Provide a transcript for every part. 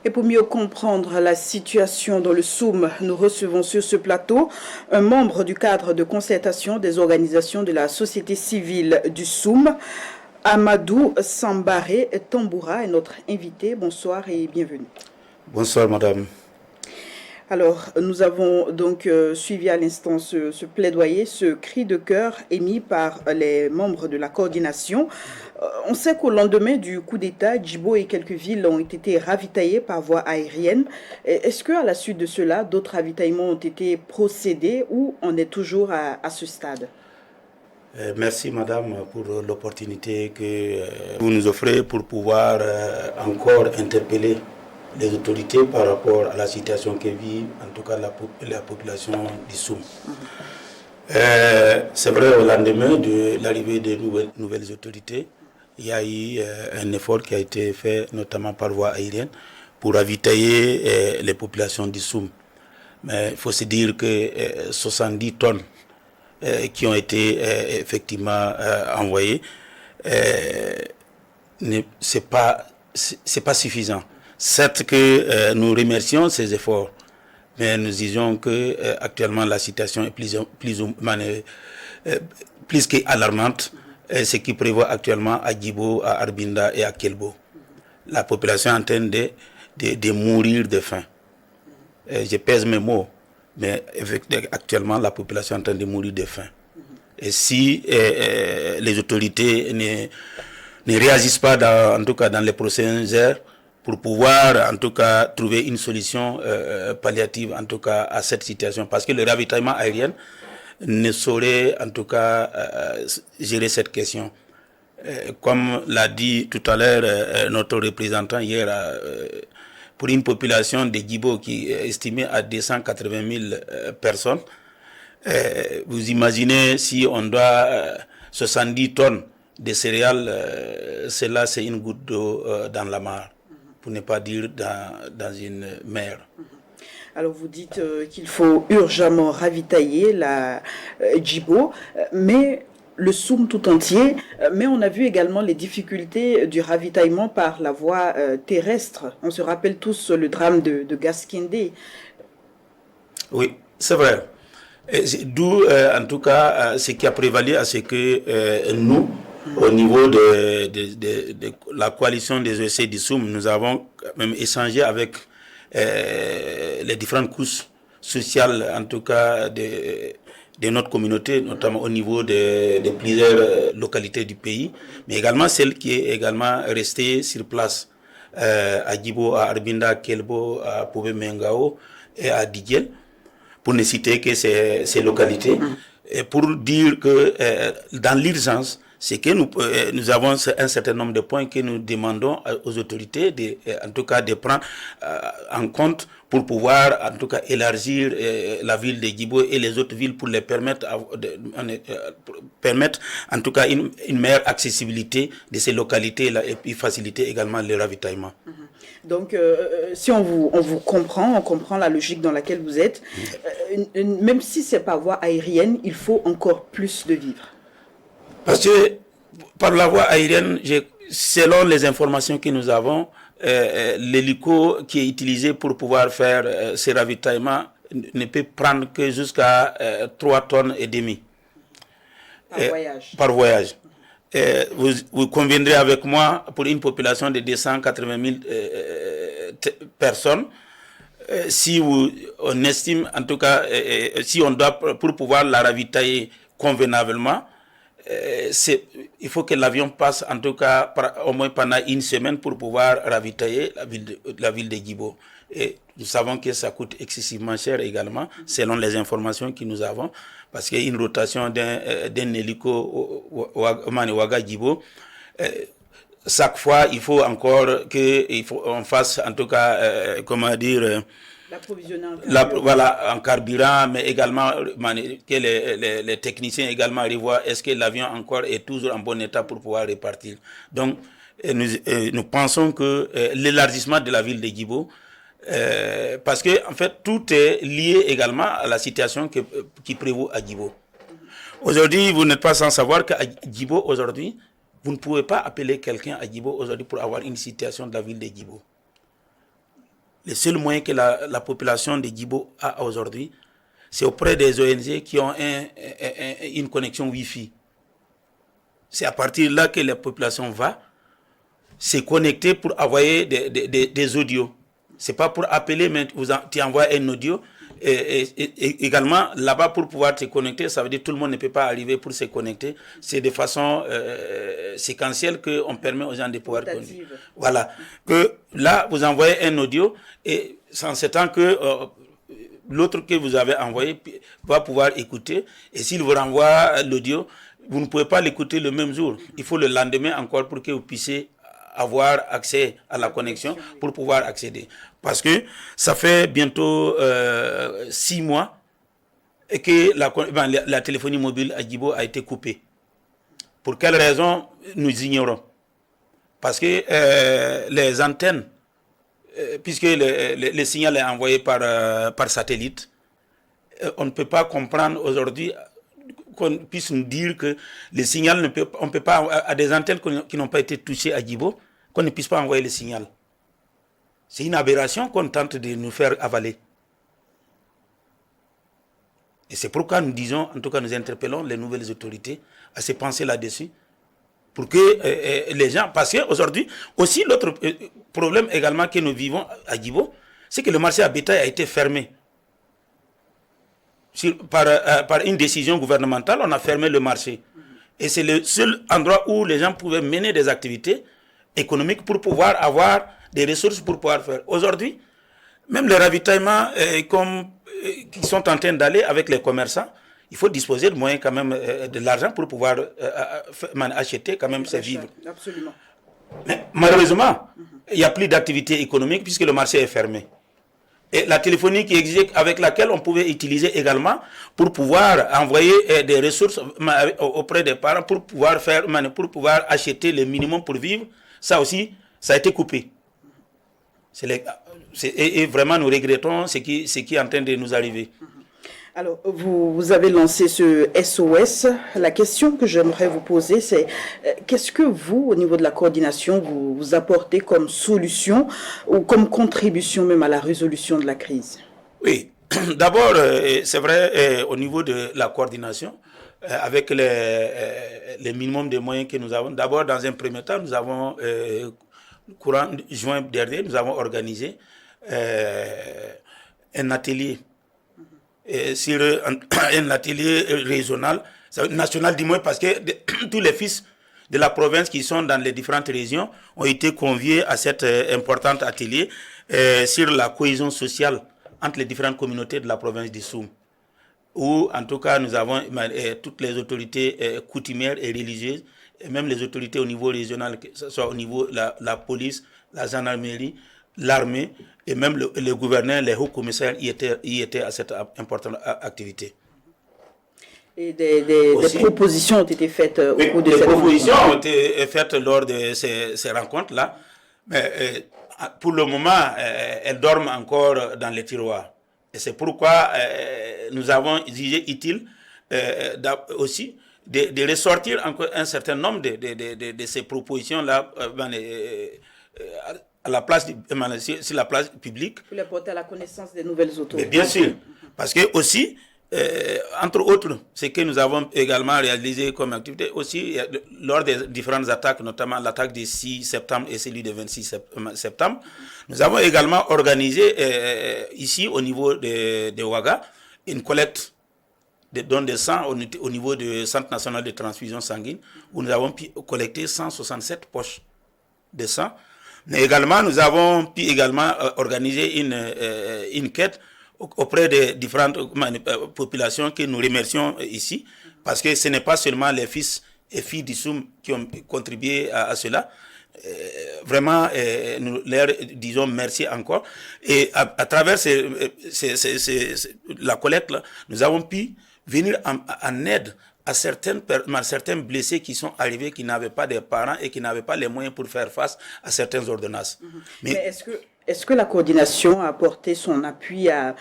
Et pour mieux comprendre la situation dans le Soum, nous recevons sur ce plateau un membre du cadre de concertation des organisations de la société civile du Soum. Amadou Sambaré Tamboura est notre invité. Bonsoir et bienvenue. Bonsoir madame. Alors, nous avons donc suivi à l'instant ce plaidoyer, ce cri de cœur émis par les membres de la coordination. On sait qu'au lendemain du coup d'État, Djibo et quelques villes ont été ravitaillées par voie aérienne. Est-ce qu'à la suite de cela, d'autres ravitaillements ont été procédés ou on est toujours à ce stade? Merci madame pour l'opportunité que vous nous offrez pour pouvoir encore interpeller les autorités par rapport à la situation que vit en tout cas la population du Soum. C'est vrai, au lendemain de l'arrivée des nouvelles autorités, il y a eu un effort qui a été fait notamment par voie aérienne pour ravitailler les populations du Soum. Mais il faut se dire que 70 tonnes qui ont été effectivement envoyées, c'est pas suffisant. Certes que nous remercions ces efforts, mais nous disons que actuellement la situation est plus qu'alarmante, ce qui prévoit actuellement à Djibo, à Arbinda et à Kelbo. La population est en train de mourir de faim. Je pèse mes mots, mais actuellement la population est en train de mourir de faim. Et si les autorités ne réagissent pas, en tout cas dans les prochaines heures, pour pouvoir en tout cas trouver une solution palliative en tout cas à cette situation, parce que le ravitaillement aérien ne saurait en tout cas gérer cette question. Comme l'a dit tout à l'heure notre représentant hier, pour une population de Djibo qui est estimée à 280 000 personnes, vous imaginez si on doit 70 tonnes de céréales, cela c'est une goutte d'eau dans la mare, pour ne pas dire dans une mer. Alors vous dites qu'il faut urgemment ravitailler la Djibo, mais le Soum tout entier, mais on a vu également les difficultés du ravitaillement par la voie terrestre. On se rappelle tous le drame de Gaskindé. Oui, c'est vrai. D'où en tout cas ce qui a prévalu à ce que nous, au niveau de la coalition des OSC du Soum, nous avons même échangé avec les différentes couches sociales, en tout cas de notre communauté, notamment au niveau de plusieurs localités du pays, mais également celle qui est également restée sur place à Djibo, à Arbinda, à Kelbo, à Pobe Mengao et à Didiel, pour ne citer que ces localités, et pour dire que dans l'urgence, c'est que nous avons un certain nombre de points que nous demandons aux autorités, en tout cas de prendre en compte pour pouvoir en tout cas élargir la ville de Djibo et les autres villes pour les permettre en tout cas une meilleure accessibilité de ces localités-là et puis faciliter également le ravitaillement. Donc, si on vous comprend, on comprend la logique dans laquelle vous êtes, même si c'est par voie aérienne, il faut encore plus de vivres. Parce que par la voie aérienne, selon les informations que nous avons, l'hélico qui est utilisé pour pouvoir faire ces ravitaillements ne peut prendre que jusqu'à 3,5 tonnes. Par voyage. Vous conviendrez avec moi, pour une population de 280 000 personnes, si on estime, en tout cas, si on doit, pour pouvoir la ravitailler convenablement, il faut que l'avion passe en tout cas au moins pendant une semaine pour pouvoir ravitailler la ville de Djibo. Et nous savons que ça coûte excessivement cher également, selon les informations que nous avons, parce qu'une rotation d'un hélico Ouaga Djibo, chaque fois il faut encore qu'on fasse en tout cas, comment dire, en carburant, mais également que les techniciens également revoient est-ce que l'avion encore est toujours en bon état pour pouvoir repartir. Donc nous pensons que l'élargissement de la ville de Djibo, parce que en fait tout est lié également à la situation qui prévaut à Djibo. Aujourd'hui, vous n'êtes pas sans savoir qu'à Djibo aujourd'hui, vous ne pouvez pas appeler quelqu'un à Djibo aujourd'hui pour avoir une situation de la ville de Djibo. Le seul moyen que la population de Djibo a aujourd'hui, c'est auprès des ONG qui ont une connexion Wi-Fi. C'est à partir de là que la population va se connecter pour envoyer des audios. Ce n'est pas pour appeler, mais tu envoies un audio. Et également, là-bas, pour pouvoir te connecter, ça veut dire que tout le monde ne peut pas arriver pour se connecter. C'est de façon séquentielle qu'on permet aux gens de pouvoir connecter. Voilà. Que là, vous envoyez un audio et en ce temps que l'autre que vous avez envoyé va pouvoir écouter. Et s'il vous renvoie l'audio, vous ne pouvez pas l'écouter le même jour. Il faut le lendemain encore pour que vous puissiez avoir accès à la connexion pour pouvoir accéder. Parce que ça fait bientôt 6 mois et que la téléphonie mobile à Djibo a été coupée. Pour quelles raisons, nous ignorons. Parce que les antennes, puisque le signal est envoyé par satellite, on ne peut pas comprendre aujourd'hui qu'on puisse nous dire que le signal on ne peut pas, à des antennes qui n'ont pas été touchées à Djibo, qu'on ne puisse pas envoyer le signal. C'est une aberration qu'on tente de nous faire avaler. Et c'est pourquoi nous disons, en tout cas nous interpellons les nouvelles autorités à se penser là-dessus, pour que les gens, parce qu'aujourd'hui, aussi l'autre problème également que nous vivons à Djibo, c'est que le marché à bétail a été fermé. Par une décision gouvernementale, on a fermé le marché. Et c'est le seul endroit où les gens pouvaient mener des activités économiques pour pouvoir avoir des ressources pour pouvoir faire. Aujourd'hui, même les ravitaillements qui sont en train d'aller avec les commerçants, il faut disposer de moyens quand même de l'argent pour pouvoir acheter quand même ses vivres. Absolument. Mais malheureusement, il n'y a plus d'activité économique puisque le marché est fermé. Et la téléphonie qui existe, avec laquelle on pouvait utiliser également pour pouvoir envoyer des ressources auprès des parents, pour pouvoir acheter le minimum pour vivre, ça aussi, ça a été coupé. Et vraiment, nous regrettons ce qui est en train de nous arriver. Alors, vous avez lancé ce SOS. La question que j'aimerais vous poser, c'est qu'est-ce que vous, au niveau de la coordination, vous apportez comme solution ou comme contribution même à la résolution de la crise? Oui, d'abord, c'est vrai, au niveau de la coordination, avec les minimums de moyens que nous avons, d'abord, dans un premier temps, nous avons, courant juin dernier, nous avons organisé un atelier sur un atelier régional, national du moins, parce que tous les fils de la province qui sont dans les différentes régions ont été conviés à cet important atelier sur la cohésion sociale entre les différentes communautés de la province du Soum, où en tout cas nous avons toutes les autorités coutumières et religieuses, et même les autorités au niveau régional, que ce soit au niveau de la police, la gendarmerie, l'armée, et même le gouverneur, les hauts commissaires y étaient à cette importante activité. Et des propositions ont été faites au cours de cette rencontre. Des propositions ont été faites lors de ces rencontres-là, mais pour le moment, elles dorment encore dans les tiroirs. Et c'est pourquoi nous avons jugé utile aussi de ressortir encore un certain nombre de ces propositions-là à la place, sur la place publique. Pour les porter à la connaissance des nouvelles autorités. Mais bien sûr, parce que aussi, entre autres, ce que nous avons également réalisé comme activité, aussi lors des différentes attaques, notamment l'attaque du 6 septembre et celui du 26 septembre, nous avons également organisé ici au niveau de Ouaga une collecte de dons de sang au niveau du Centre national de transfusion sanguine, où nous avons pu collecter 167 poches de sang. Mais également, nous avons pu également organiser une quête auprès des différentes populations que nous remercions ici, parce que ce n'est pas seulement les fils et filles du Soum qui ont contribué à cela. Vraiment, nous leur disons merci encore. Et à travers la collecte, là, nous avons pu venir en aide à certains blessés qui sont arrivés, qui n'avaient pas de parents et qui n'avaient pas les moyens pour faire face à certaines ordonnances. Mais est-ce que la coordination a apporté son appui à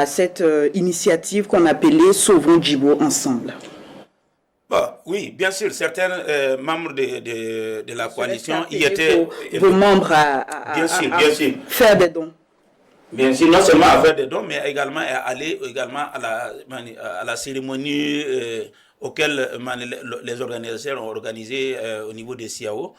cette initiative qu'on appelait Sauvons Djibo ensemble? Oui, bien sûr, certains membres de la coalition y étaient. Vos membres bien sûr. faire des dons. Bien sûr, non seulement à faire des dons, mais également à aller également à la cérémonie auquel les organisateurs ont organisé au niveau des CIAO.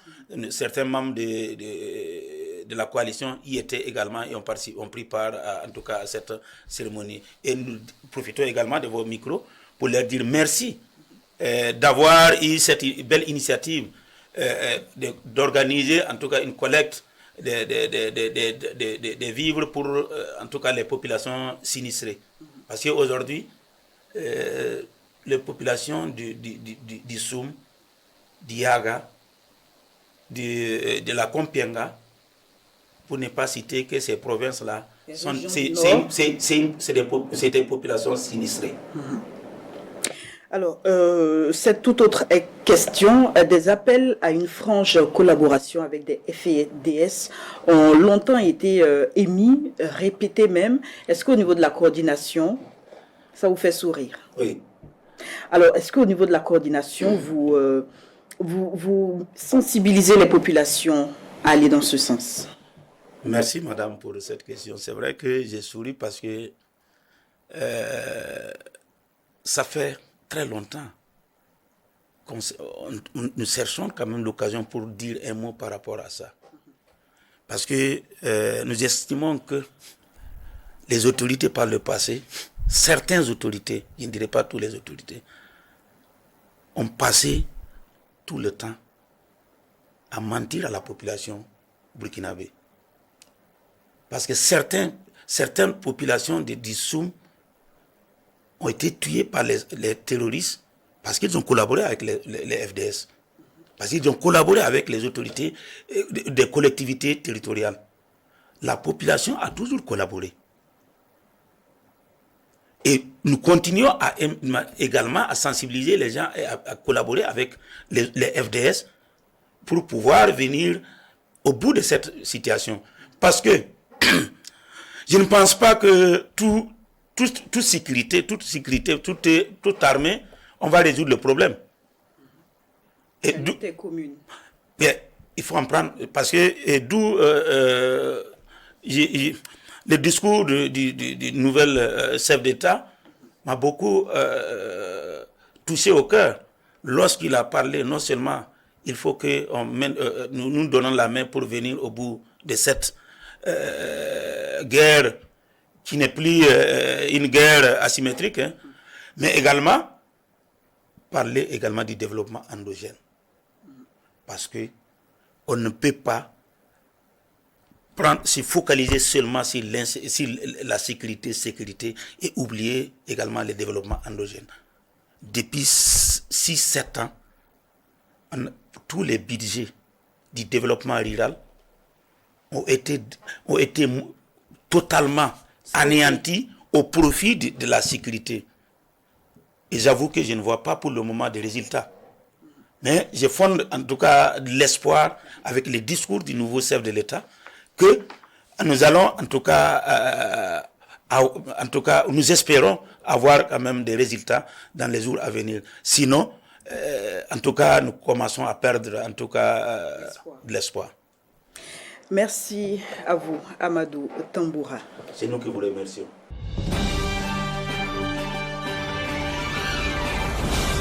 Certains membres de la coalition y étaient également et ont pris part en tout cas à cette cérémonie. Et nous profitons également de vos micros pour leur dire merci d'avoir eu cette belle initiative d'organiser en tout cas une collecte des vivres pour en tout cas les populations sinistrées. Parce qu'aujourd'hui, les populations du Soum, d'Iaga, de la Kompienga, pour ne pas citer que ces provinces-là, c'est des populations sinistrées. Alors, cette toute autre question, des appels à une franche collaboration avec des FDS ont longtemps été émis, répétés même. Est-ce qu'au niveau de la coordination, ça vous fait sourire? Oui. Alors, est-ce qu'au niveau de la coordination, vous sensibilisez les populations à aller dans ce sens? Merci, madame, pour cette question. C'est vrai que j'ai souri parce que ça fait très longtemps que nous cherchons quand même l'occasion pour dire un mot par rapport à ça. Parce que nous estimons que les autorités par le passé, certaines autorités, je ne dirais pas toutes les autorités, ont passé tout le temps à mentir à la population burkinabé. Parce que certaines populations de Dissoum ont été tués par les terroristes parce qu'ils ont collaboré avec les FDS, parce qu'ils ont collaboré avec les autorités des collectivités territoriales. La population a toujours collaboré. Et nous continuons également à sensibiliser les gens et à collaborer avec les FDS pour pouvoir venir au bout de cette situation. Parce que je ne pense pas que toute sécurité, toute armée, on va résoudre le problème. Et commune. Il faut en prendre, parce que d'où le discours du nouvel chef d'État m'a beaucoup touché au cœur. Lorsqu'il a parlé, non seulement il faut que nous donnons la main pour venir au bout de cette guerre qui n'est plus une guerre asymétrique, hein, mais également parler également du développement endogène. Parce que on ne peut pas se focaliser seulement sur la sécurité et oublier également le développement endogène. Depuis 6-7 ans, tous les budgets du développement rural ont été totalement anéantis au profit de la sécurité. Et j'avoue que je ne vois pas pour le moment de résultats. Mais je fonde en tout cas l'espoir avec les discours du nouveau chef de l'État que nous allons en tout cas nous espérons avoir quand même des résultats dans les jours à venir. Sinon, en tout cas, nous commençons à perdre en tout cas l'espoir. Merci à vous, Amadou Tamboura. C'est nous qui vous remercions.